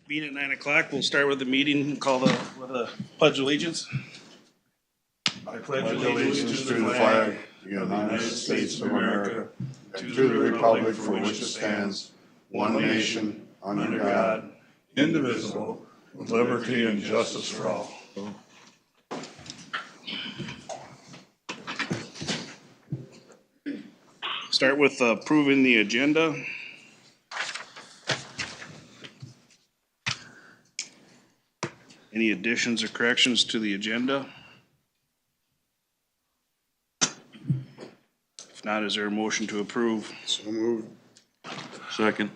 Being at 9 o'clock, we'll start with the meeting, call the pledge of allegiance. I pledge allegiance to the flag of the United States of America, and to the republic for which it stands, one nation, under God, indivisible, with liberty and justice for all. Start with approving the agenda. Any additions or corrections to the agenda? If not, is there a motion to approve? So moved. Second.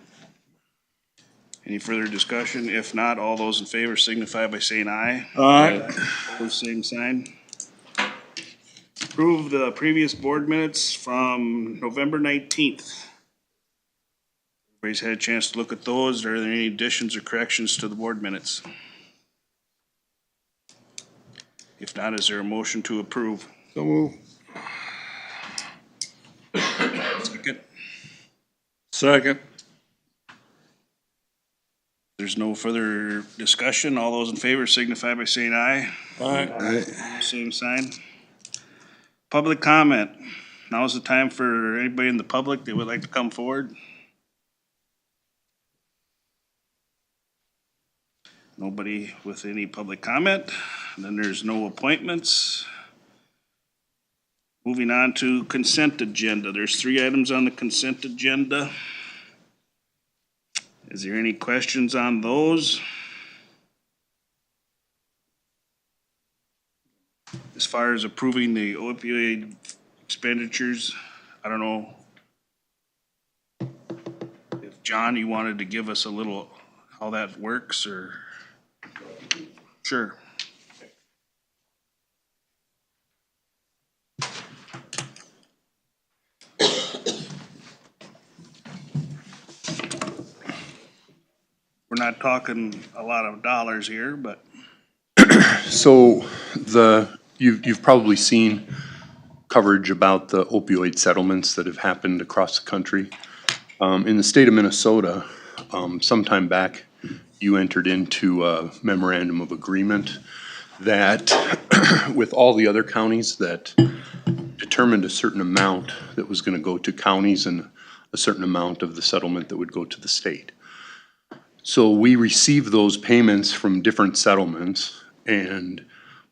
Any further discussion? If not, all those in favor signify by saying aye. Aye. Opposed, same sign. Approve the previous board minutes from November 19th. Everybody's had a chance to look at those. Are there any additions or corrections to the board minutes? If not, is there a motion to approve? So moved. Second. Second. There's no further discussion. All those in favor signify by saying aye. Aye. Same sign. Public comment. Now's the time for anybody in the public that would like to come forward. Nobody with any public comment. Then there's no appointments. Moving on to consent agenda. There's 3 items on the consent agenda. Is there any questions on those? As far as approving the opioid expenditures, I don't know if John, you wanted to give us a little how that works, or? Sure. We're not talking a lot of dollars here, but So you've probably seen coverage about the opioid settlements that have happened across the country. In the state of Minnesota, sometime back, you entered into a memorandum of agreement that with all the other counties that determined a certain amount that was gonna go to counties and a certain amount of the settlement that would go to the state. So we received those payments from different settlements, and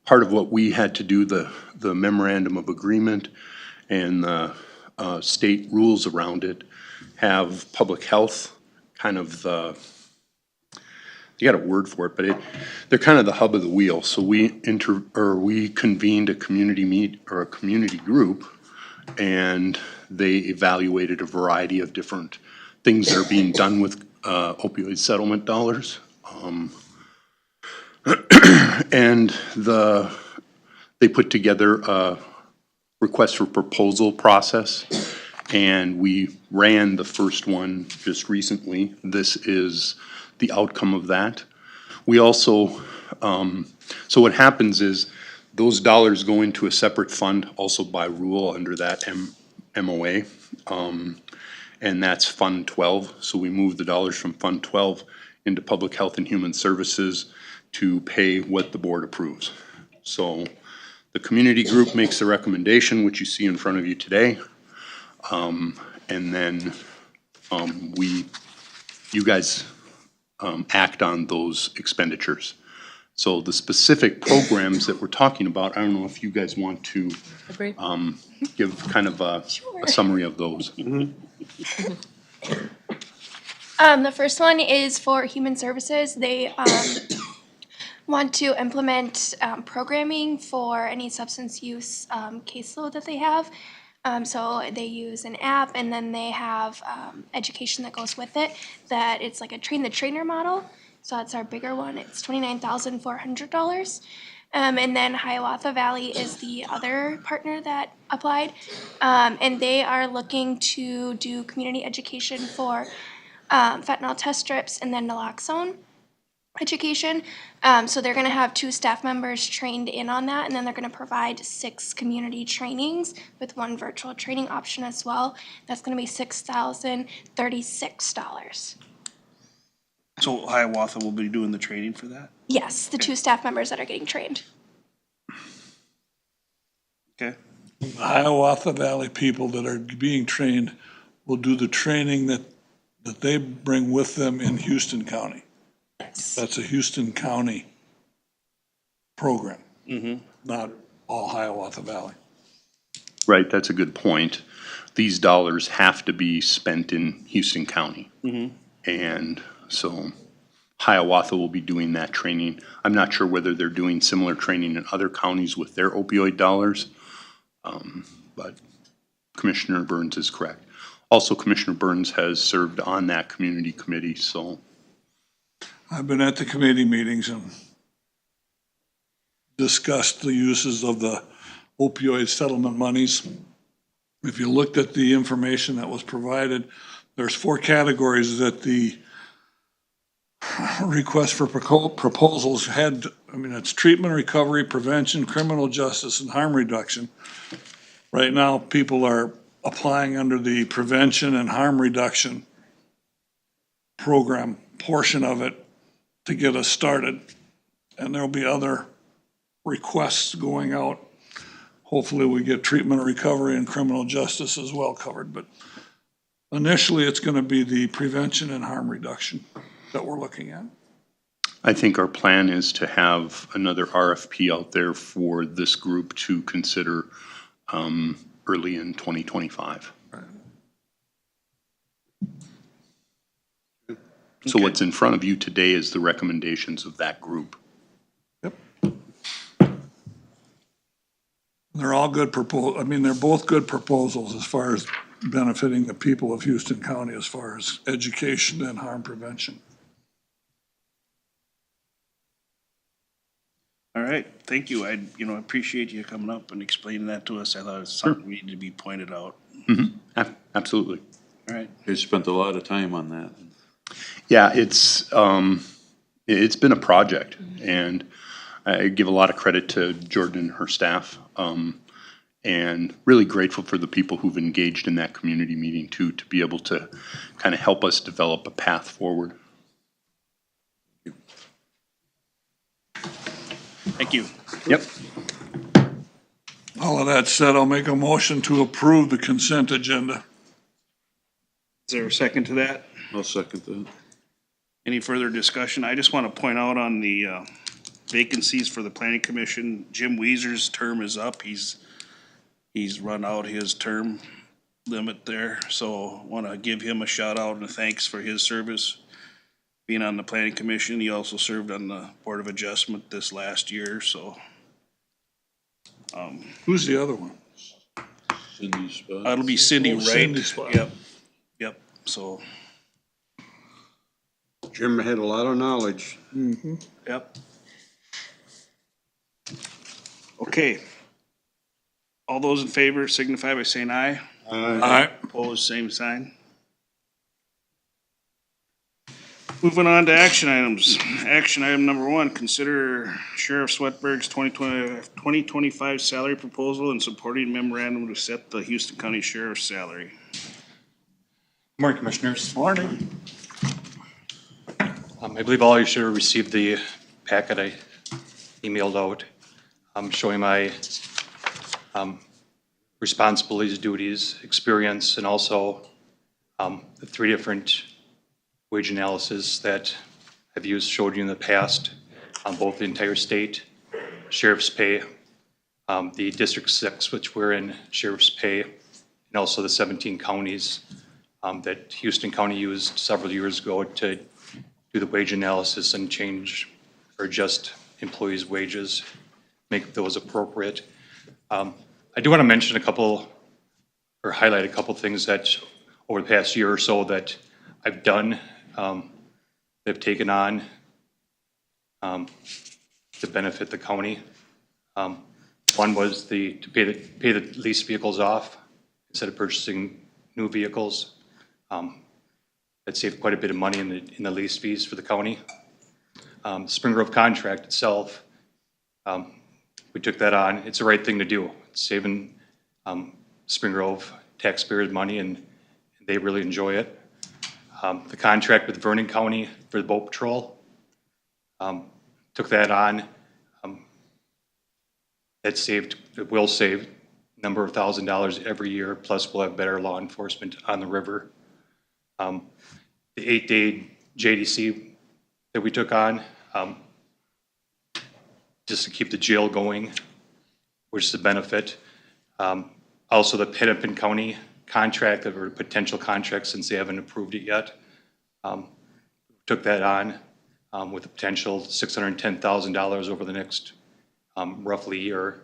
part of what we had to do, the memorandum of agreement and the state rules around it, have public health kind of you got a word for it, but they're kind of the hub of the wheel. So we convened a community group, and they evaluated a variety of different things that are being done with opioid settlement dollars. And they put together a request for proposal process, and we ran the first one just recently. This is the outcome of that. We also, so what happens is those dollars go into a separate fund, also by rule under that MOA. And that's Fund 12. So we move the dollars from Fund 12 into Public Health and Human Services to pay what the board approves. So the community group makes the recommendation, which you see in front of you today. And then you guys act on those expenditures. So the specific programs that we're talking about, I don't know if you guys want to give kind of a summary of those. The first one is for Human Services. They want to implement programming for any substance use caseload that they have. So they use an app, and then they have education that goes with it, that it's like a train the trainer model. So that's our bigger one. It's $29,400. And then Hiawatha Valley is the other partner that applied. And they are looking to do community education for fentanyl test strips and then naloxone education. So they're going to have 2 staff members trained in on that, and then they're going to provide 6 community trainings with 1 virtual training option as well. That's going to be $6,036. So Hiawatha will be doing the training for that? Yes, the 2 staff members that are getting trained. Okay, Hiawatha Valley people that are being trained will do the training that they bring with them in Houston County. That's a Houston County program, not all Hiawatha Valley. Right, that's a good point. These dollars have to be spent in Houston County. And so Hiawatha will be doing that training. I'm not sure whether they're doing similar training in other counties with their opioid dollars. But Commissioner Burns is correct. Also, Commissioner Burns has served on that community committee, so. I've been at the committee meetings and discussed the uses of the opioid settlement monies. If you looked at the information that was provided, there's 4 categories that the request for proposals had. I mean, it's treatment, recovery, prevention, criminal justice, and harm reduction. Right now, people are applying under the prevention and harm reduction program portion of it to get us started. And there'll be other requests going out. Hopefully we get treatment and recovery and criminal justice as well covered. But initially, it's going to be the prevention and harm reduction that we're looking at. I think our plan is to have another RFP out there for this group to consider early in 2025. So what's in front of you today is the recommendations of that group. Yep. They're all good I mean, they're both good proposals as far as benefiting the people of Houston County as far as education and harm prevention. all right, thank you. I appreciate you coming up and explaining that to us. I thought it's something needed to be pointed out. Absolutely. All right, They spent a lot of time on that. Yeah, it's been a project, and I give a lot of credit to Jordan and her staff, and really grateful for the people who've engaged in that community meeting too, to be able to kind of help us develop a path forward. thank you. Yep. All of that said, I'll make a motion to approve the consent agenda. Is there a second to that? I'll second that. Any further discussion? I just want to point out on the vacancies for the planning commission, Jim Weezer's term is up. He's run out his term limit there, so want to give him a shout out and thanks for his service being on the planning commission. He also served on the Board of Adjustment this last year, so Who's the other one? Cindy's spot. that'll be Cindy Oh, Wright. Cindy's spot. Yep, so, Jim had a lot of knowledge. yep. Okay. All those in favor signify by saying aye. Aye. Opposed, same sign. Moving on to action items. Action item number 1, consider Sheriff Sweatberg's 2025 salary proposal and supporting memorandum to set the Houston County Sheriff's salary. Morning, Commissioners. Morning. I believe all you should have received the packet I emailed out showing my responsibilities, duties, experience, and also the 3 different wage analysis that I've showed you in the past on both the entire state, sheriff's pay, the District 6, which we're in, sheriff's pay, and also the 17 counties that Houston County used several years ago to do the wage analysis and change or adjust employees' wages, make those appropriate. I do want to mention highlight a couple things that over the past year or so that I've done, that have taken on to benefit the county. One was to pay the lease vehicles off instead of purchasing new vehicles. That saved quite a bit of money in the lease fees for the county. Spring Grove contract itself, we took that on. It's the right thing to do. It's saving Spring Grove taxpayers money, and they really enjoy it. The contract with Vernon County for the boat patrol. Took that on. It will save a number of $1,000s every year, plus we'll have better law enforcement on the river. The 8-day JDC that we took on, just to keep the jail going, which is a benefit. Also, the Hennepin County contract, or potential contract, since they haven't approved it yet. Took that on with a potential $610,000 over the next roughly year,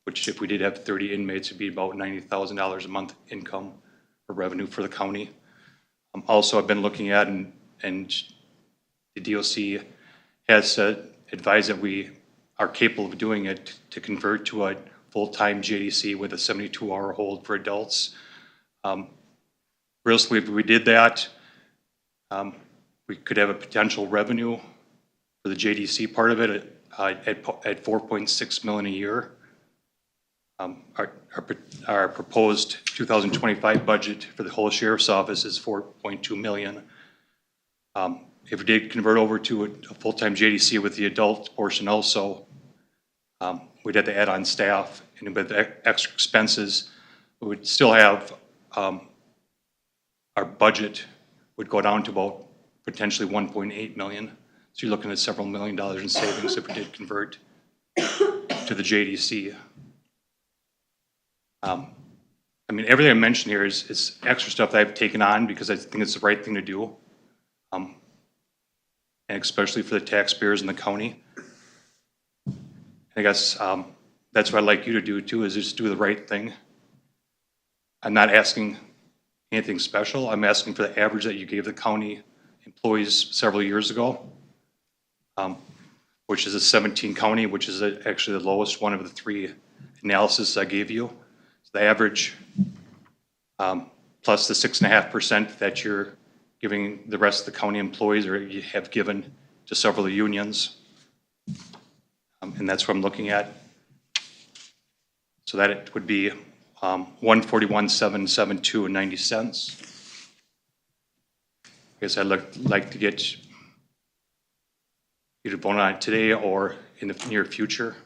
which if we did have 30 inmates, it'd be about $90,000 a month income or revenue for the county. Also, I've been looking at, and the DOC has advised that we are capable of doing it to convert to a full-time JDC with a 72-hour hold for adults. Realistically, if we did that, we could have a potential revenue for the JDC part of it at $4.6 million a year. Our proposed 2025 budget for the whole sheriff's office is $4.2 million. If we did convert over to a full-time JDC with the adult portion also, we'd have to add on staff, and with extra expenses, we would still have, our budget would go down to about potentially $1.8 million. So you're looking at several $1 million in savings if we did convert to the JDC. I mean, everything I mentioned here is extra stuff that I've taken on because I think it's the right thing to do. And especially for the taxpayers in the county. I guess that's what I'd like you to do too, is just do the right thing. I'm not asking anything special. I'm asking for the average that you gave the county employees several years ago, which is a 17 county, which is actually the lowest one of the 3 analysis I gave you. So the average plus the 6.5% that you're giving the rest of the county employees, or you have given to several unions. And that's what I'm looking at. So that it would be $141,772.90. I guess I'd like to get you to vote on it today or in the near future.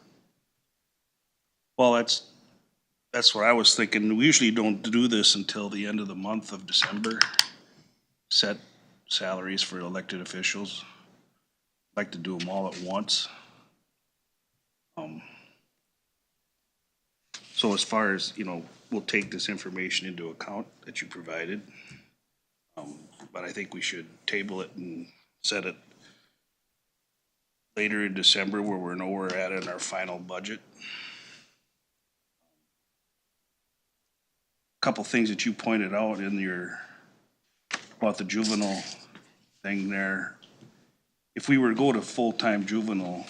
Well, that's what I was thinking. We usually don't do this until the end of the month of December. Set salaries for elected officials. Like to do them all at once. So as far as, we'll take this information into account that you provided. But I think we should table it and set it later in December where we know where we're at in our final budget. Couple things that you pointed out in about the juvenile thing there. If we were to go to full-time juvenile,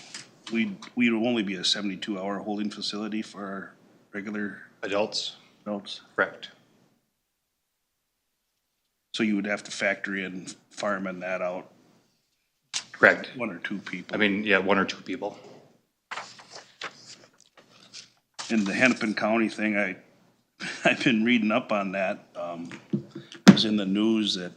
we'd only be a 72-hour holding facility for our regular Adults? adults. Correct. So you would have to factor in farming that out, Correct. 1 or 2 people. I mean, yeah, 1 or 2 people. In the Hennepin County thing, I've been reading up on that. It was in the news that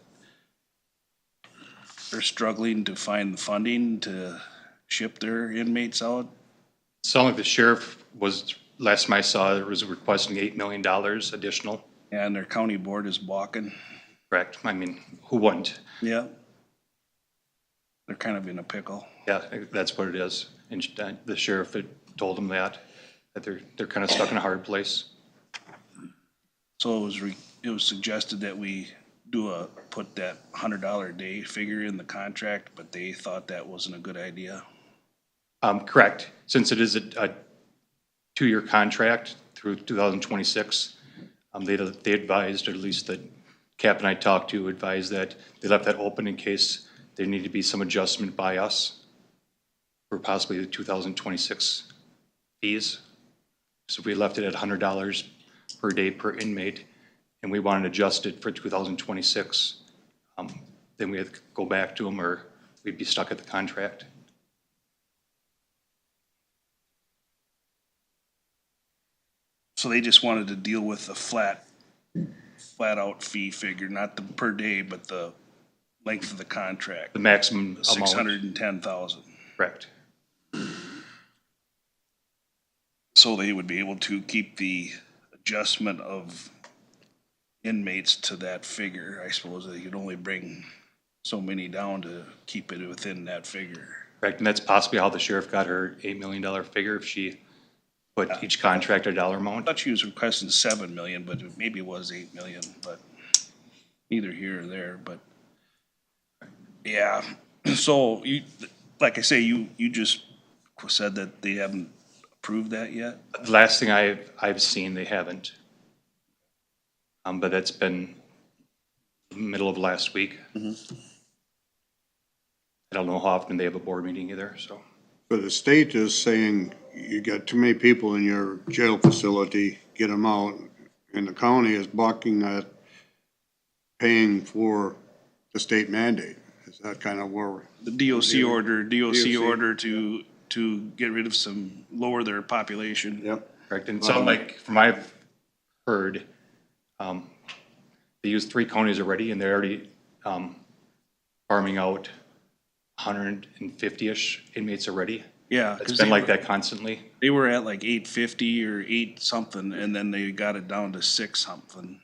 they're struggling to find the funding to ship their inmates out. Sounded like the sheriff was, last time I saw, it was requesting $8 million additional. And their county board is balking. Correct. I mean, who wouldn't? Yeah. They're kind of in a pickle. Yeah, that's what it is. And the sheriff had told them that they're kind of stuck in a hard place. So it was suggested that we put that $100 a day figure in the contract, but they thought that wasn't a good idea. Correct. Since it is a 2-year contract through 2026, they advised, or at least the Cap and I talked to, advised that they left that open in case there needed to be some adjustment by us for possibly the 2026 fees. So if we left it at $100 per day per inmate, and we wanted to adjust it for 2026, then we have to go back to them, or we'd be stuck at the contract. So they just wanted to deal with the flat out fee figure, not the per day, but the length of the contract, the maximum amount. 610,000. Correct. So they would be able to keep the adjustment of inmates to that figure. I suppose they could only bring so many down to keep it within that figure. Correct, and that's possibly how the sheriff got her $8 million figure, if she put each contract a dollar I amount. thought she was requesting 7 million, but maybe it was 8 million, but neither here or there, but yeah. So you, like I say, you just said that they haven't approved that yet? The last thing I've seen, they haven't. But that's been middle of last week. I don't know how often they have a board meeting either, so. But the state is saying you got too many people in your jail facility, get them out. And the county is balking at paying for the state mandate. Is that kind of where? The DOC order to get rid of some, lower their population. Yep. Correct, and it sounds like, from what I've heard, they use 3 counties already, and they're already farming out 150-ish inmates already. Yeah. It's 'cause been they like were- that constantly. They were at like 850 or 8 something, and then they got it down to 6 something.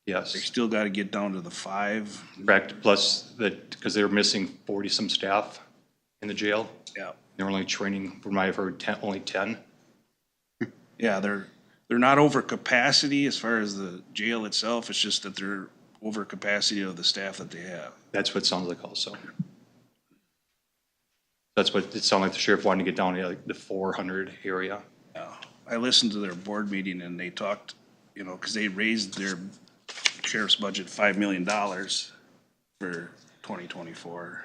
They Yes, still gotta get down to the 5. correct, plus that, because they were missing 40-some staff in the jail. Yeah. They're only training, from what I've heard, only 10. Yeah, they're not over capacity as far as the jail itself. It's just that they're over capacity of the staff that they have. That's what it sounds like also. That's what it sounded like, the sheriff wanted to get down to like the 400 area. Yeah. I listened to their board meeting and they talked, you know, cause they raised their sheriff's budget $5 million for 2024.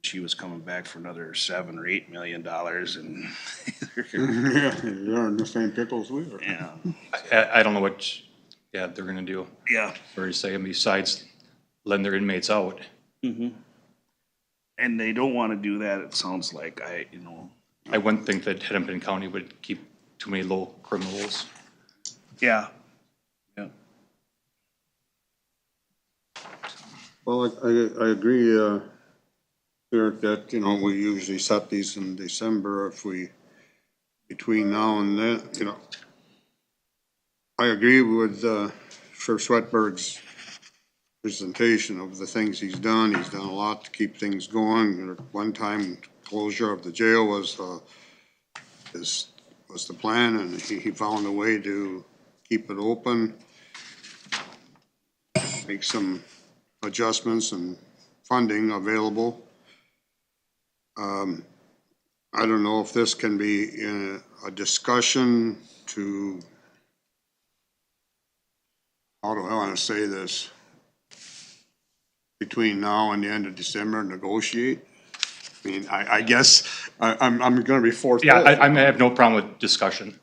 She was coming back for another $7 or $8 million and Yeah, you're in the same pickles we are. yeah, I don't know what, they're gonna do, yeah. or to say, besides letting their inmates out. And they don't wanna do that, it sounds like, I wouldn't think that Hennepin County would keep too many low criminals. yeah. Yeah. Well, I agree, Eric, that, we usually set these in December if we, between now and then, I agree with, Sheriff Sweatberg's presentation of the things he's done. He's done a lot to keep things going. At one time, closure of the jail was the plan, and he found a way to keep it open, make some adjustments and funding available. I don't know if this can be in a discussion to, how do I want to say this? Between now and the end of December, negotiate? I mean, I guess I'm gonna be forced. Yeah, I have no problem with discussion.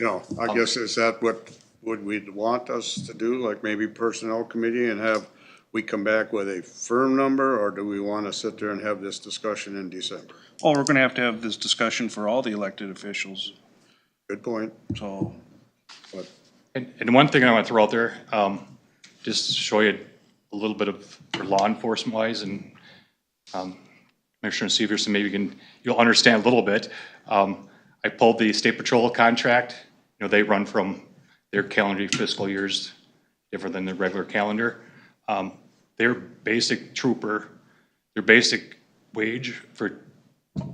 I guess is that what would we want us to do, like maybe personnel committee and have, we come back with a firm number, or do we want to sit there and have this discussion in December? Oh, we're gonna have this discussion for all the elected officials, Good point. so. And one thing I want to throw out there, just to show you a little bit of, for law enforcement wise, and Commissioner Severson, maybe you'll understand a little bit. I pulled the State Patrol contract. They run from their calendar fiscal years different than the regular calendar. Their basic trooper, their basic wage for,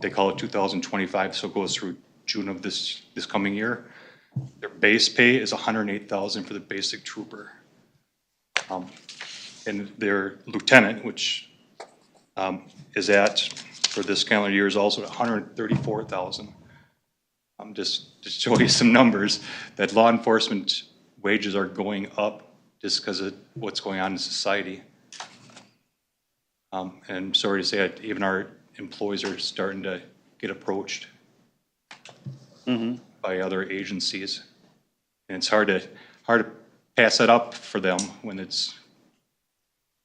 they call it 2025, so it goes through June of this coming year. Their base pay is $108,000 for the basic trooper. And their lieutenant, which is for this calendar year, is also at $134,000. Just to show you some numbers, that law enforcement wages are going up just because of what's going on in society. And I'm sorry to say that even our employees are starting to get approached by other agencies. And it's hard to pass that up for them when it's.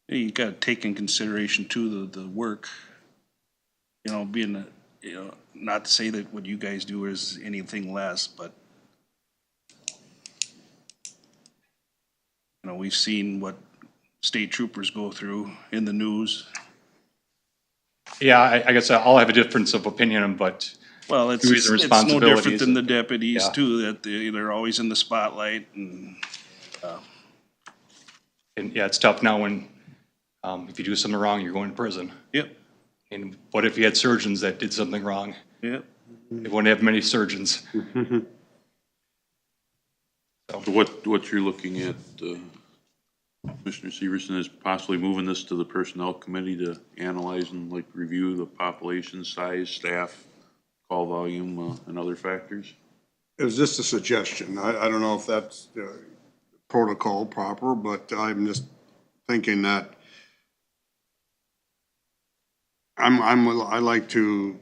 You gotta take in consideration too, the work, being, not to say that what you guys do is anything less, but we've seen what state troopers go through in the news. Yeah, I guess I'll have a difference of opinion, but Well, it's Duties and no different responsibilities. than the deputies Yeah. too, that they're always in the spotlight and, and yeah, it's tough now when, if you do something wrong, you're going to prison. yep, And what if you had surgeons that did something wrong? yep. They wouldn't have many surgeons. What you're looking at, Commissioner Severson, is possibly moving this to the Personnel Committee to analyze and like review the population size, staff, call volume, and other factors? It was just a suggestion. I don't know if that's protocol proper, but I'm just thinking that I like to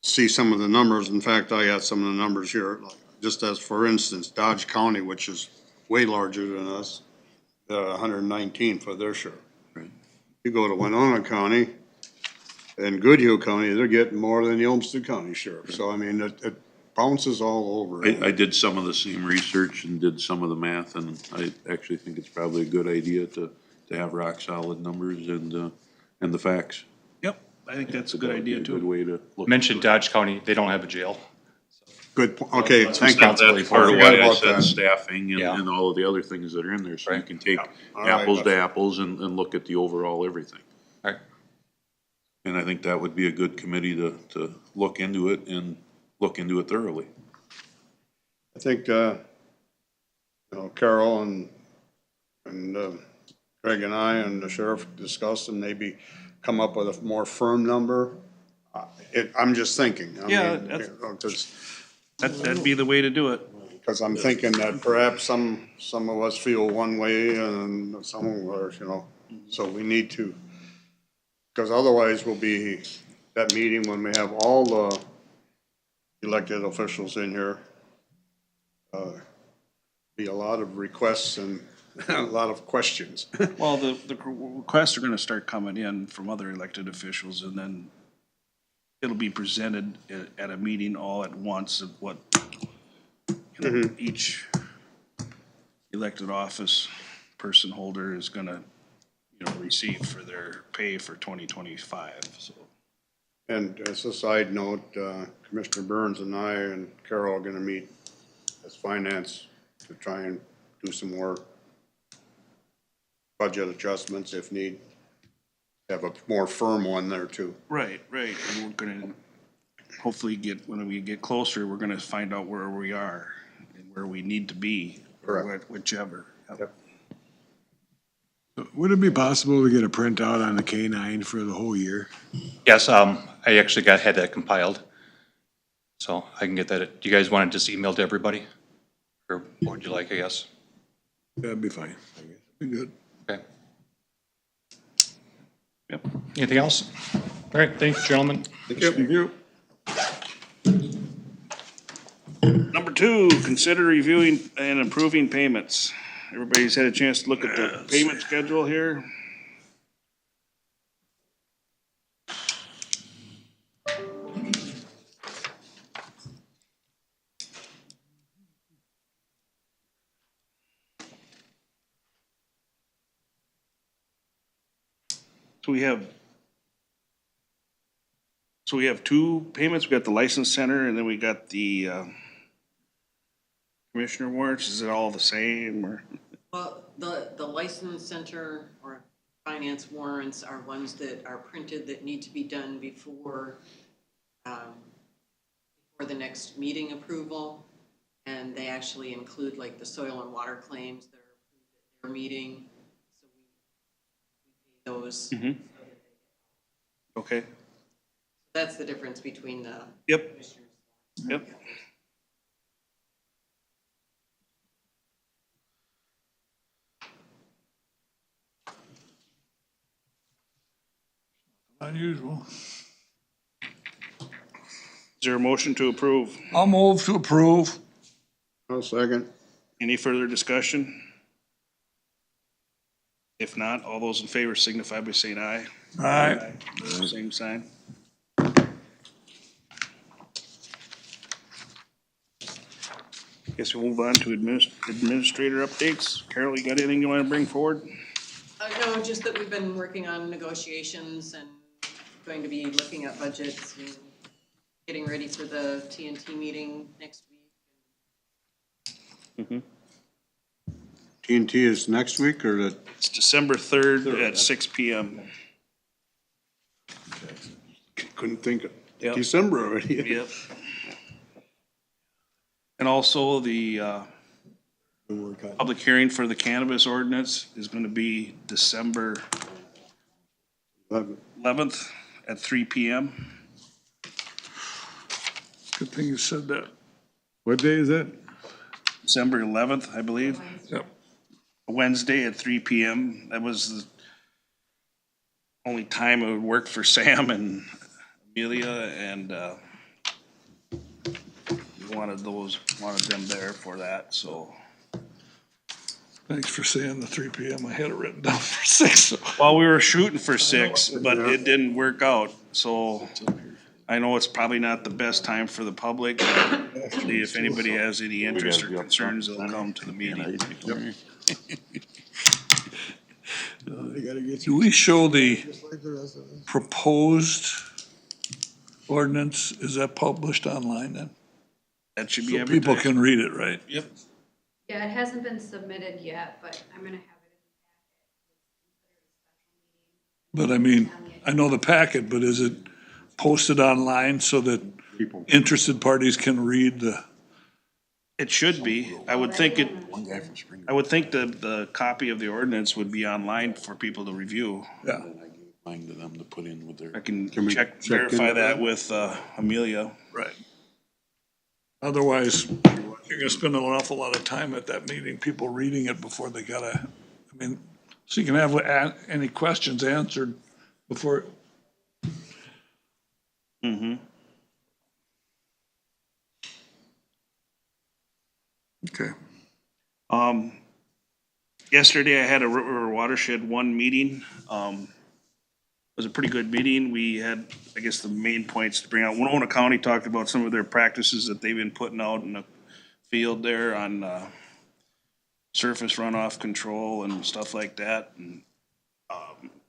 see some of the numbers. In fact, I got some of the numbers here, like, just as for instance, Dodge County, which is way larger than us, 119 for their share. Right. You go to Winona County and Goodhue County, they're getting more than the Olmsted County sheriff. So I mean, it bounces all over. I did some of the same research and did some of the math, and I actually think it's probably a good idea to have rock solid numbers and the facts. Yep, I think that's a good idea Good too. way to look. Mentioned Dodge County, they don't have a jail. Good, okay, thank you. responsibility That's part of Forgot why I about said that. staffing Yeah. and all of the other things that are in there, so you Right. can take All right, apples to that's- apples and look at the overall everything. All right. And I think that would be a good committee to look into it and look into it thoroughly. I think, Carol and Greg and I and the sheriff discussed and maybe come up with a more firm number. I'm just thinking. Yeah, that's- That'd be the way to do it. Because I'm thinking that perhaps some of us feel one way and some of us, so we need to, because otherwise we'll be, that meeting when we have all the elected officials in here, be a lot of requests and a lot of questions. Well, the requests are gonna start coming in from other elected officials, and then it'll be presented at a meeting all at once of what, each elected office person holder is gonna, receive for their pay for 2025, so. And as a side note, Commissioner Burns and I and Carol are gonna meet as finance to try and do some more budget adjustments if need. Have a more firm one there too. Right, and we're gonna hopefully when we get closer, we're gonna find out where we are and where we need to be, or Correct. whichever. Yep. Would it be possible to get a printout on the K-9 for the whole year? Yes, I actually had that compiled. So I can get that. Do you guys want to just email to everybody? Or what would you like, I guess? That'd be fine, I guess. Be good. Okay. Yep. Anything else? All right, thanks, gentlemen. Thank you. Number 2, consider reviewing and approving payments. Everybody's had a chance to look at the payment schedule here. So we have 2 payments. We got the license center and then we got the, commissioner warrants. Is it all the same or? Well, the license center or finance warrants are ones that are printed that need to be done before the next meeting approval. And they actually include like the soil and water claims that are approved at their meeting. So we pay those. Okay, That's the difference between the yep, commissioners. yep. Unusual. Is there a motion to approve? I'll move to approve. I'll second. Any further discussion? If not, all those in favor signify by saying aye. All right. Same sign. Guess we'll move on to administrator updates. Carol, you got anything you want to bring forward? No, just that we've been working on negotiations and going to be looking at budgets and getting ready for the TNT meeting next week. TNT is next week or the? It's December 3rd at 6 PM. Couldn't think of Yep. December already. Yep. And also the public hearing for the cannabis ordinance is gonna be December 11th at 3 PM. Good thing you said that. What day is that? December 11th, I believe, Yep. Wednesday at 3 PM. That was the only time it would work for Sam and Amelia, and we wanted them there for that, so. Thanks for saying the 3 PM. I had it written down for 6. Well, we were shooting for 6, but it didn't work out, so I know it's probably not the best time for the public. But if anybody has any interest or concerns, they'll come to the meeting. Do we show the proposed ordinance? Is that published online then? That should be So people advertised. can read it, right? Yep. Yeah, it hasn't been submitted yet, but I'm gonna have it But I mean, I know the packet, but is it posted online so that interested parties can read the? It should be. I would think the copy of the ordinance would be online for people to review. Yeah. Mine to them to put in with their. I can we check verify into that that? with Amelia. Right. Otherwise, you're gonna spend an awful lot of time at that meeting, people reading it before they gotta, I mean, so you can have any questions answered before. Mm-hmm. Okay. Yesterday I had a River Watershed 1 meeting. It was a pretty good meeting. We had, I guess, the main points to bring out. Winona County talked about some of their practices that they've been putting out in the field there on, surface runoff control and stuff like that. And,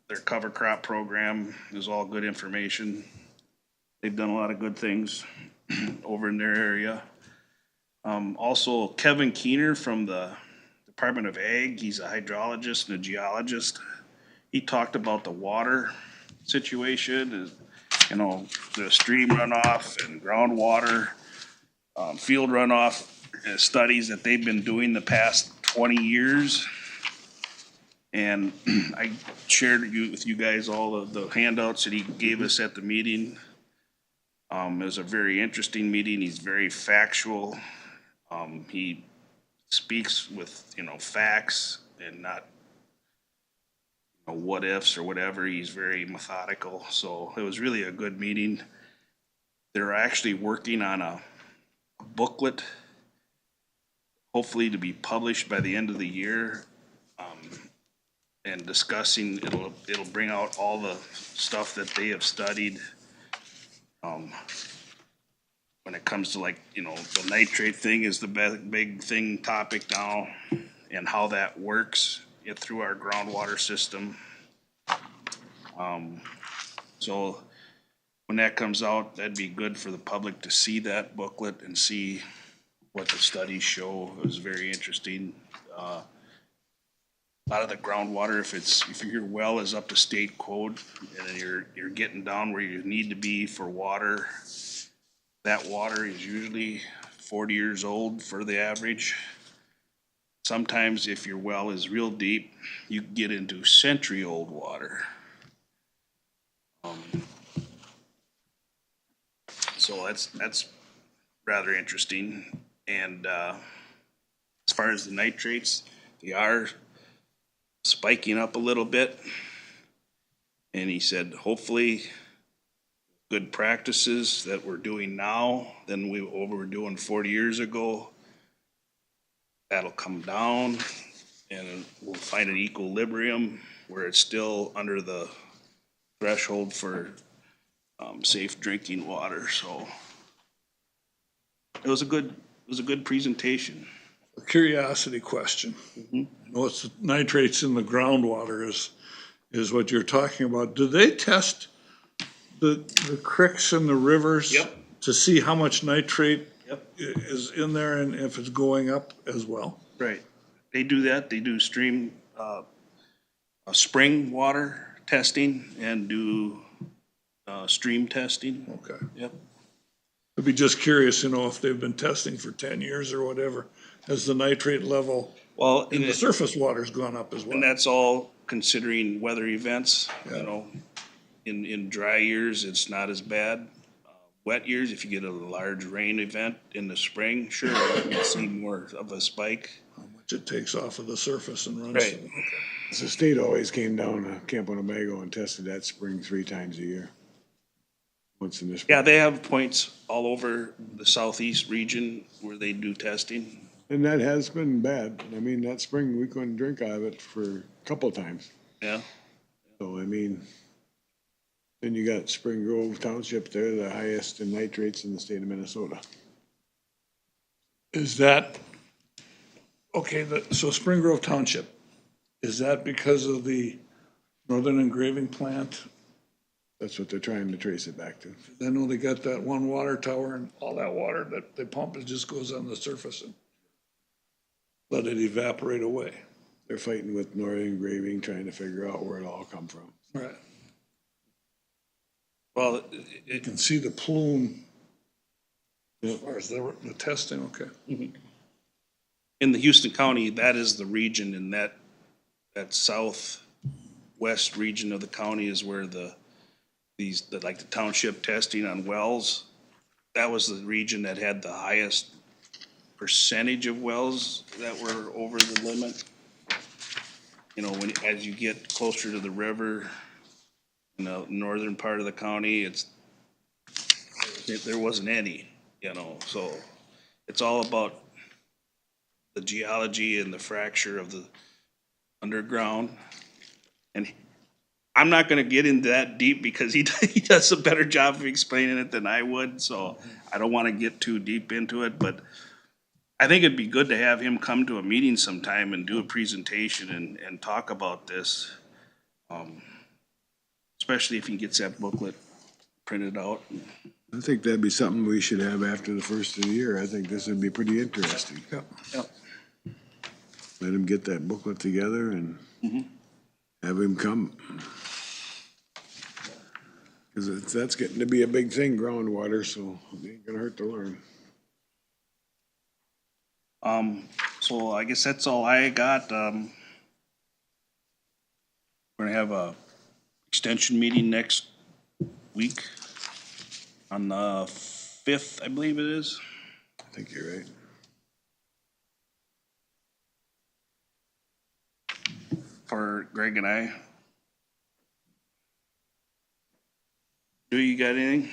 their cover crop program is all good information. They've done a lot of good things over in their area. Also Kevin Keener from the Department of Ag, he's a hydrologist and a geologist. He talked about the water situation, and, you know, the stream runoff and groundwater, field runoff studies that they've been doing the past 20 years. And I shared with you guys all of the handouts that he gave us at the meeting. It was a very interesting meeting. He's very factual. He speaks with, facts and not, what ifs or whatever. He's very methodical. So it was really a good meeting. They're actually working on a booklet, hopefully to be published by the end of the year. And discussing, it'll bring out all the stuff that they have studied. When it comes to the nitrate thing is the big thing topic now, and how that works through our groundwater system. So when that comes out, that'd be good for the public to see that booklet and see what the studies show. It was very interesting. A lot of the groundwater, if your well is up to state code and you're getting down where you need to be for water, that water is usually 40 years old for the average. Sometimes if your well is real deep, you get into century-old water. So that's rather interesting. And as far as the nitrates, they are spiking up a little bit. And he said, hopefully, good practices that we're doing now than what we were doing 40 years ago, that'll come down and we'll find an equilibrium where it's still under the threshold for safe drinking water. So it was a good presentation. a curiosity question. I know it's nitrates in the groundwater is what you're talking about. Do they test the creeks and the rivers? Yep. To see how much nitrate Yep. is in there and if it's going up as well? Right. They do that. They do spring water testing and do, stream testing. Okay. Yep. I'd be just curious, if they've been testing for 10 years or whatever, has the nitrate level Well, in the surface water's gone up as well? and that's all considering weather events, Yeah. In dry years, it's not as bad. Wet years, if you get a large rain event in the spring, sure, you see more of a spike. How much it takes off of the surface and runs. Right. The state always came down to Camp Winnebago and tested that spring 3 times a year. Once in the spring. Yeah, they have points all over the southeast region where they do testing. And that has been bad. I mean, that spring, we couldn't drink out of it for a couple of times. Yeah. So, I mean, then you got Spring Grove Township there, the highest in nitrates in the state of Minnesota. Is that, okay, so Spring Grove Township, is that because of the northern engraving plant? That's what they're trying to trace it back to. I know they got that one water tower and all that water that they pump, it just goes on the surface and let it evaporate away. They're fighting with northern engraving, trying to figure out where it all come from. Right. Well, You can see the plume as far as the testing, okay. in the Houston County, that is the region, and that southwest region of the county is where the township testing on wells, that was the region that had the highest percentage of wells that were over the limit. As you get closer to the river, in the northern part of the county, there wasn't any, so it's all about the geology and the fracture of the underground. And I'm not gonna get into that deep because he does a better job of explaining it than I would, so I don't wanna get too deep into it, but I think it'd be good to have him come to a meeting sometime and do a presentation and talk about this. Especially if he gets that booklet printed out. I think that'd be something we should have after the first of the year. I think this would be pretty interesting. Yep. Let him get that booklet together and have him come. Because that's getting to be a big thing, groundwater, so it ain't gonna hurt to learn. So I guess that's all I got. We're gonna have a extension meeting next week on the 5th, I believe it is. I think you're right. For Greg and I. Do you got anything?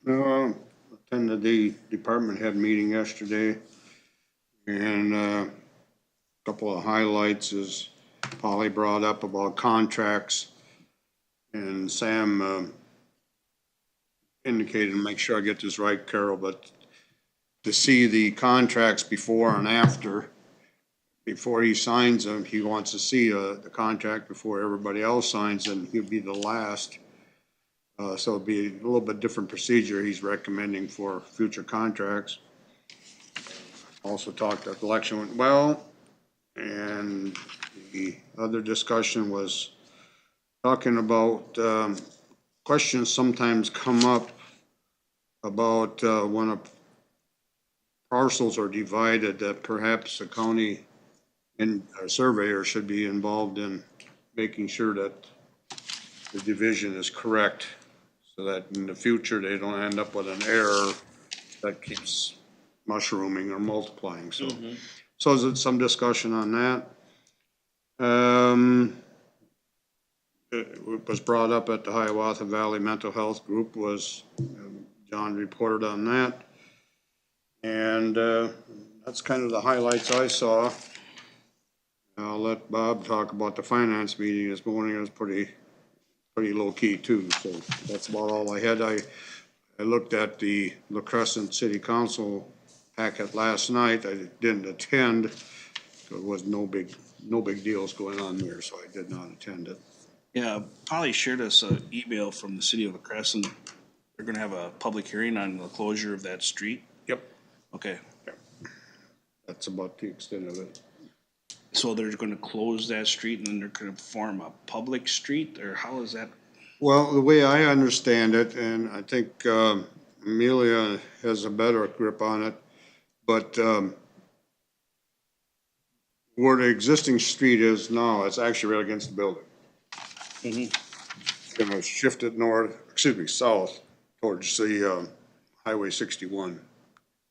No, attended the department head meeting yesterday, and a couple of highlights is Polly brought up about contracts, and Sam indicated, and make sure I get this right, Carol, but to see the contracts before and after, before he signs them, he wants to see the contract before everybody else signs, and he'll be the last. So it'll be a little bit different procedure he's recommending for future contracts. Also talked that the election went well, and the other discussion was talking about questions sometimes come up about when parcels are divided, that perhaps the county and a surveyor should be involved in making sure that the division is correct, so that in the future they don't end up with an error that keeps mushrooming or multiplying. So, so there's some discussion on that. It was brought up at the Hiawatha Valley Mental Health Group, John reported on that. And that's kind of the highlights I saw. I'll let Bob talk about the finance meeting this morning. It was pretty low key too. So that's about all I had. I looked at the La Crescent City Council packet last night. I didn't attend. There was no big deals going on there, so I did not attend it. Yeah, Polly shared us an email from the city of Crescent. They're gonna have a public hearing on the closure of that street. Yep. Okay, That's about the extent of it. so they're gonna close that street and then they're gonna form a public street, or how is that? Well, the way I understand it, and I think Amelia has a better grip on it, but where the existing street is now, it's actually right against the building. It's gonna shift it south towards the Highway 61.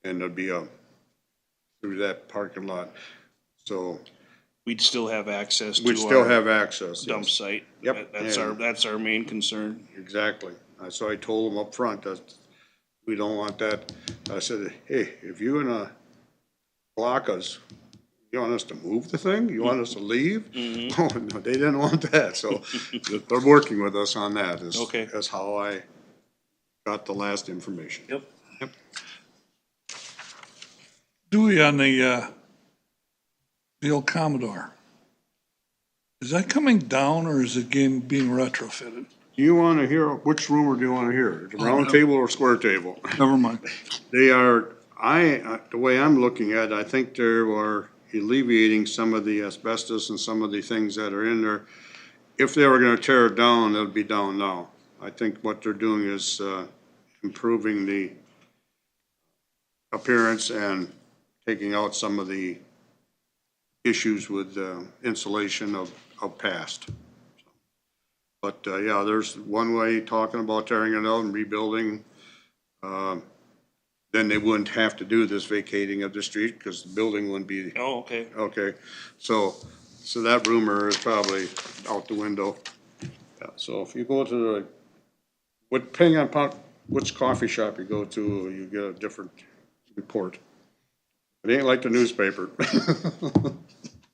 And there'll be through that parking lot. So We'd still have access to we'd still our have access. dump yes. site. Yep, That's our main concern. Exactly. So I told them up front that we don't want that. I said, hey, if you wanna block us, you want us to move the thing? You want us to leave? Oh, no, they didn't want that. So they're working with us on that. Okay. That's how I got the last information. Yep. Dewey, on the old Commodore, is that coming down or is it being retrofitted? Do you want to hear, which rumor do you want to hear? The round table or square table? Never mind. They are, the way I'm looking at it, I think they are alleviating some of the asbestos and some of the things that are in there. If they were gonna tear it down, it'll be down now. I think what they're doing is improving the appearance and taking out some of the issues with insulation of past. But yeah, there's one way talking about tearing it out and rebuilding. Then they wouldn't have to do this vacating of the street because the building wouldn't be. Oh, okay. Okay, so that rumor is probably out the window. Yeah, so if you go to depending on which coffee shop you go to, you get a different report. It ain't like the newspaper.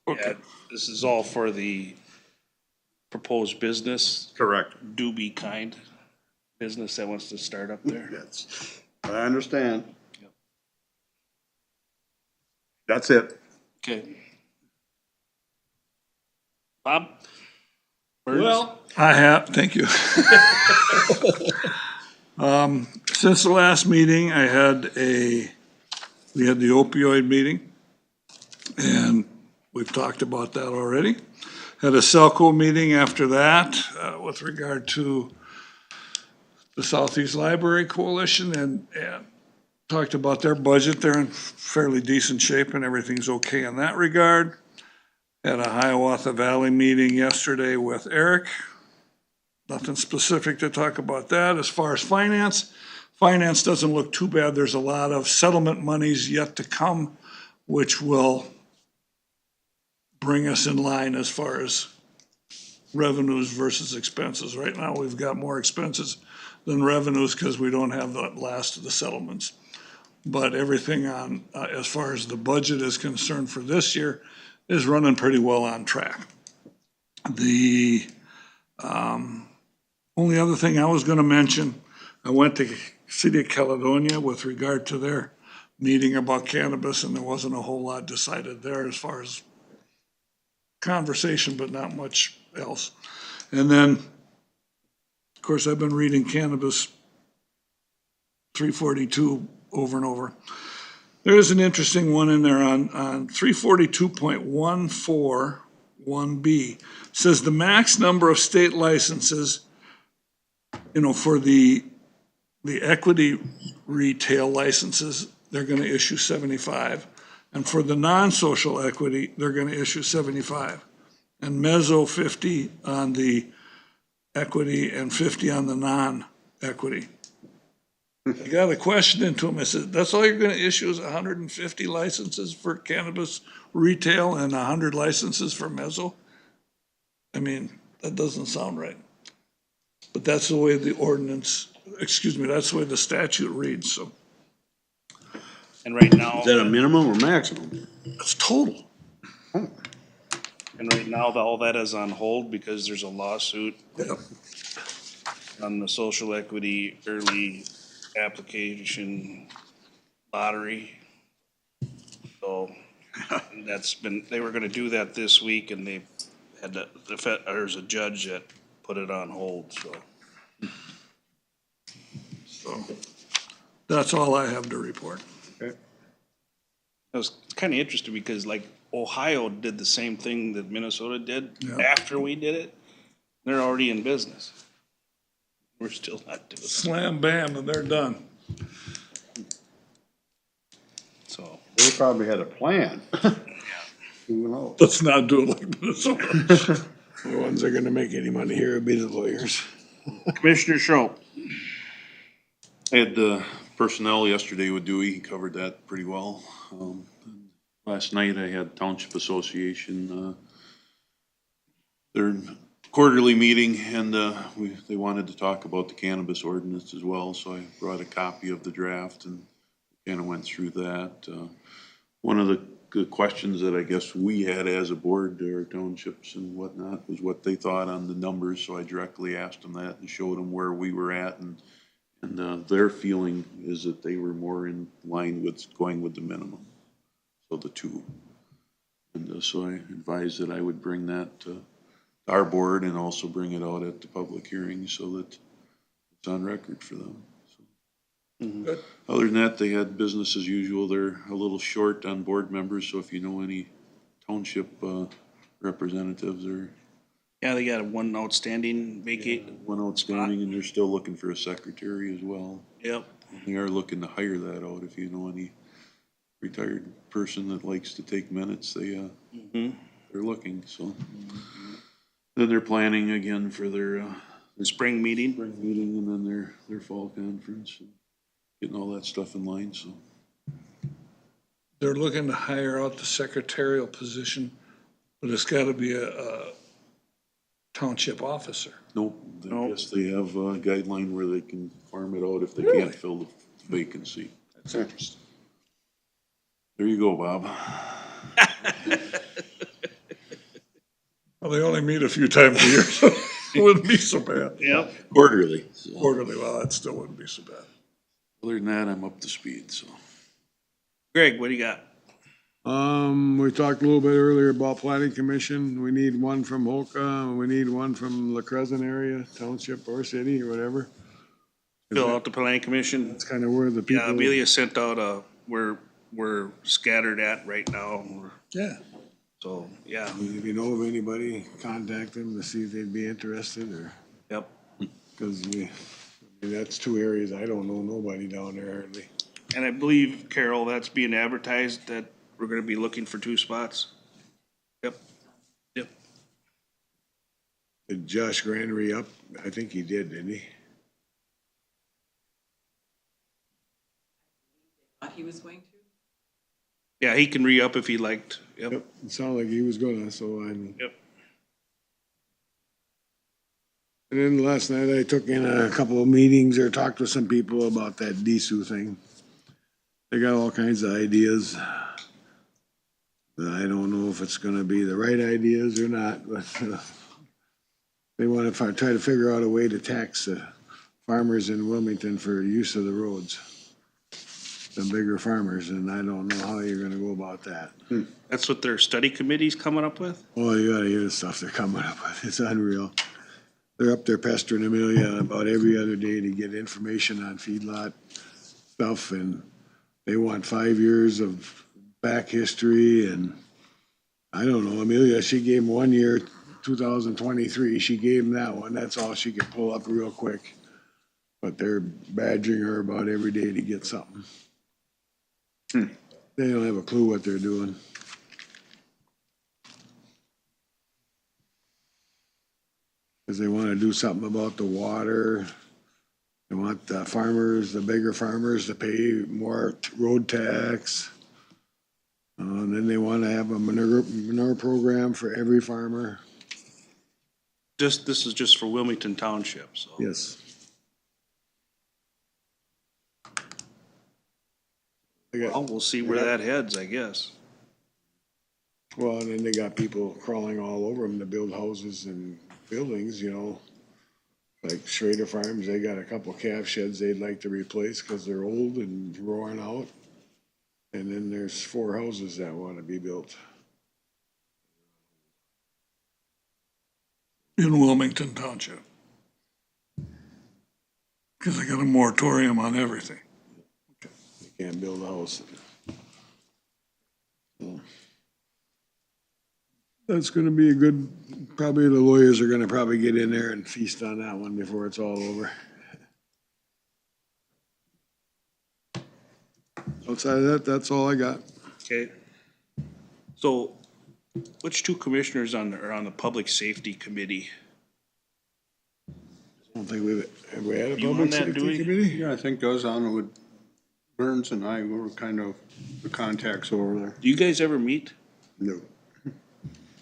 Yeah, this is all for the proposed business. Correct. Do be kind business that wants to start up there. Yes, I understand. Yep. That's it. Okay. Bob? Thank you. Since the last meeting, we had the opioid meeting, and we've talked about that already. Had a Selco meeting after that, with regard to the Southeast Library Coalition, and talked about their budget. They're in fairly decent shape and everything's okay in that regard. Had a Hiawatha Valley meeting yesterday with Eric. Nothing specific to talk about that. As far as finance doesn't look too bad. There's a lot of settlement monies yet to come, which will bring us in line as far as revenues versus expenses. Right now, we've got more expenses than revenues because we don't have the last of the settlements. But everything on, as far as the budget is concerned for this year, is running pretty well on track. The only other thing I was gonna mention, I went to City of Caledonia with regard to their meeting about cannabis, and there wasn't a whole lot decided there as far as conversation, but not much else. And then, of course, I've been reading Cannabis 342 over and over. There is an interesting one in there on 342.141B. Says the max number of state licenses, for the equity retail licenses, they're gonna issue 75. And for the non-social equity, they're gonna issue 75. And mezzo 50 on the equity and 50 on the non-equity. I got a question into him. I said, that's all you're gonna issue is 150 licenses for cannabis retail and 100 licenses for mezzo? I mean, that doesn't sound right. But that's the way the that's the way the statute reads, so And right now, Is that a minimum or maximum? it's total. and right now, all that is on hold because there's a lawsuit Yep. on the social equity early application lottery. So they were gonna do that this week and they had there's a judge that put it on hold, so. So, that's all I have to report. It was kinda interesting because like Ohio did the same thing that Minnesota did Yeah. after we did it. They're already in business. We're still not doing it, Slam bam, and they're done. so. They probably had a plan. Who knows? Let's not do it like Minnesota. The ones that are gonna make any money here will be the lawyers. Commissioner Schultz. I had the personnel yesterday with Dewey, he covered that pretty well. Last night I had Township Association, their quarterly meeting, and they wanted to talk about the cannabis ordinance as well, so I brought a copy of the draft and kind of went through that. One of the questions that I guess we had as a board, or townships and whatnot, was what they thought on the numbers, so I directly asked them that and showed them where we were at, and their feeling is that they were more in line with going with the minimum, so the 2. And so I advised that I would bring that to our board and also bring it out at the public hearing so that it's on record for them. So. Good. Other than that, they had business as usual. They're a little short on board members, so if you know any township representatives, or Yeah, they got one outstanding vacate. one outstanding, and they're still looking for a secretary as well. Yep. They are looking to hire that out. If you know any retired person that likes to take minutes, they're looking, so. Then they're planning again for their Spring meeting. meeting and then their fall conference, and getting all that stuff in line, so. They're looking to hire out the secretarial position, but it's gotta be a township officer. Nope, I Nope. guess they have a guideline where they can farm it out if they Really? can't fill the vacancy. That's interesting. There you go, Bob. Well, they only meet a few times a year, so it wouldn't be so bad. Yep. Quarterly. So. Quarterly, well, that still wouldn't be so bad. Other than that, I'm up to speed, so. Greg, what do you got? We talked a little bit earlier about planning commission. We need one from Hoka, we need one from La Crescent area, township or city or whatever. Fill out the planning commission. That's kind of where the Yeah, people, Amelia sent out where we're scattered at right now. Yeah. So, yeah, if you know of anybody, contact them to see if they'd be interested or, yep. cause that's 2 areas I don't know nobody down there hardly. And I believe, Carol, that's being advertised that we're gonna be looking for 2 spots. Yep. Yep. Did Josh Grand re-up? I think he did, didn't he? Thought he was going to. Yeah, he can re-up if he liked. Yep. Yep, it sounded like he was gonna, so Yep. And then last night I took in a couple of meetings or talked with some people about that DSU thing. They got all kinds of ideas. I don't know if it's gonna be the right ideas or not, but they wanna try to figure out a way to tax the farmers in Wilmington for use of the roads. The bigger farmers, and I don't know how you're gonna go about that. That's what their study committee's coming up with? Oh, you gotta hear the stuff they're coming up with. It's unreal. They're up there pestering Amelia about every other day to get information on feedlot stuff, and they want 5 years of back history, and I don't know, Amelia, she gave them 1 year, 2023, she gave them that one. That's all she could pull up real quick. But they're badgering her about every day to get something. They don't have a clue what they're doing. Cause they wanna do something about the water. They want the farmers, the bigger farmers to pay more road tax. And then they wanna have a manure program for every farmer. This is just for Wilmington Township, so. Yes. They got- Well, we'll see where that heads, I guess. Well, and then they got people crawling all over them to build houses and buildings, you know. Like Schrader Farms, they got a couple calf sheds they'd like to replace because they're old and worn out. And then there's 4 houses that wanna be built. In Wilmington Township. Because they got a moratorium on everything. You can't build a house. That's gonna be a good, probably the lawyers are gonna probably get in there and feast on that one before it's all over. Outside of that, that's all I got. Okay. So which two commissioners are on the Public Safety Committee? I don't think have we had a You on public that, safety Dewey? committee? Yeah, I think I was on it with Burns and I were kind of the contacts over there. Do you guys ever meet? No.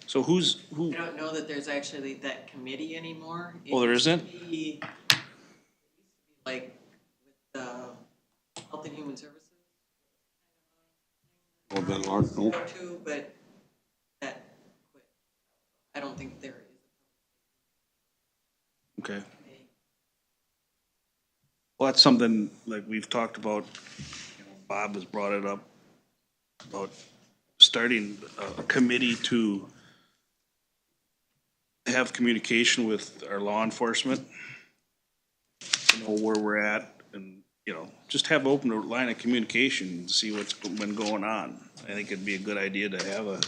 So who? I don't know that there's actually that committee anymore. It Oh, there used to isn't? be like with the Health and Human Services. Well, then, Mark, no. Go to, but that quit. I don't think there is Okay. a committee. Well, that's something like we've talked about, Bob has brought it up, about starting a committee to have communication with our law enforcement, to know where we're at, and, just have open line of communication and see what's been going on. I think it'd be a good idea to have a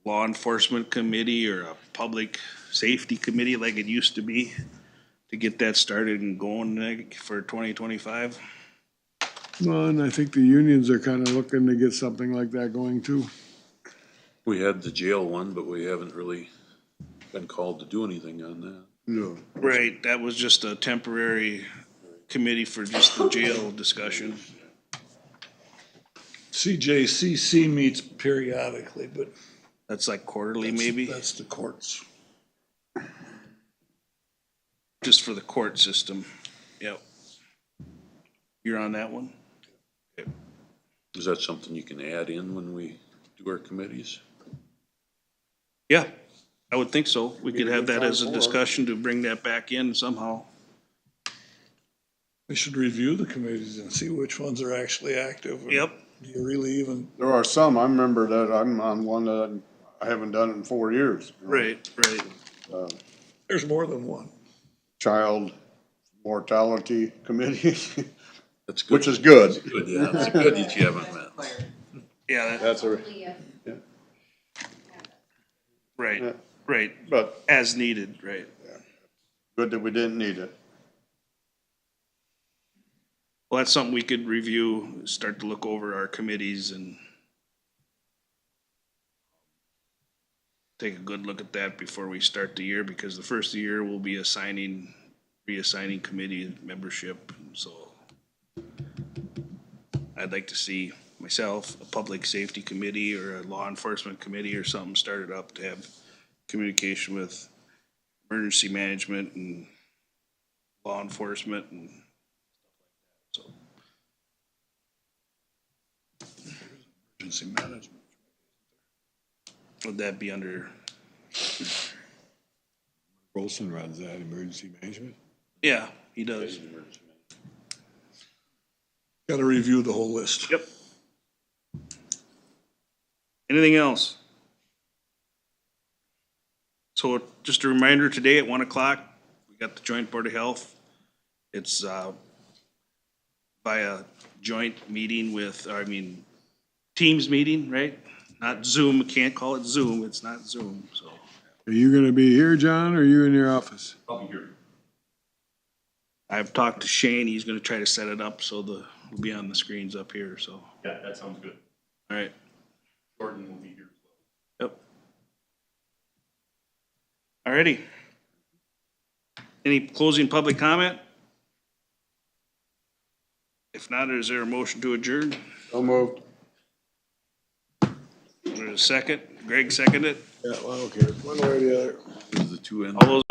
law enforcement committee or a public safety committee like it used to be, to get that started and going for 2025. Well, and I think the unions are kinda looking to get something like that going too. We had the jail one, but we haven't really been called to do anything on that. No. Right, that was just a temporary committee for just the jail discussion. CJCC meets periodically, but. That's like quarterly, maybe, That's the courts. just for the court system. Yep. You're on that one? Is that something you can add in when we do our committees? Yeah, I would think so. We could have that as a discussion to bring that back in somehow. We should review the committees and see which ones are actually active. and Yep. Do you really even, There are some, I remember that I'm on one that I haven't done in 4 years. Right, right. there's more than one. Child Mortality Committee, That's good. which is good. Good, yeah, it's good that you haven't met. Required. Yeah, That's a, right, Yeah. right. but As needed, right. good that we didn't need it. Well, that's something we could review, start to look over our committees and take a good look at that before we start the year, because the first of the year we'll be reassigning committee membership, so I'd like to see myself, a public safety committee or a law enforcement committee or something started up to have communication with emergency management and law enforcement and so. Emergency management. Would that be under, Rolson runs that, emergency management. yeah, he does. Gotta review the whole list. Yep. Anything else? So just a reminder, today at 1 o'clock, we got the joint Board of Health. It's by a joint meeting with, Teams meeting, right? Not Zoom, can't call it Zoom, it's not Zoom, so. Are you gonna be here, John, or are you in your office? I'll be here. I've talked to Shane, he's gonna try to set it up so it'll be on the screens up here, so. Yeah, that sounds good. All right, Jordan will be here as well. yep. Alrighty. Any closing public comment? If not, is there a motion to adjourn? So moved. There's a second. Greg seconded it. Yeah, well, okay, one way or the other. There's the two ends. All those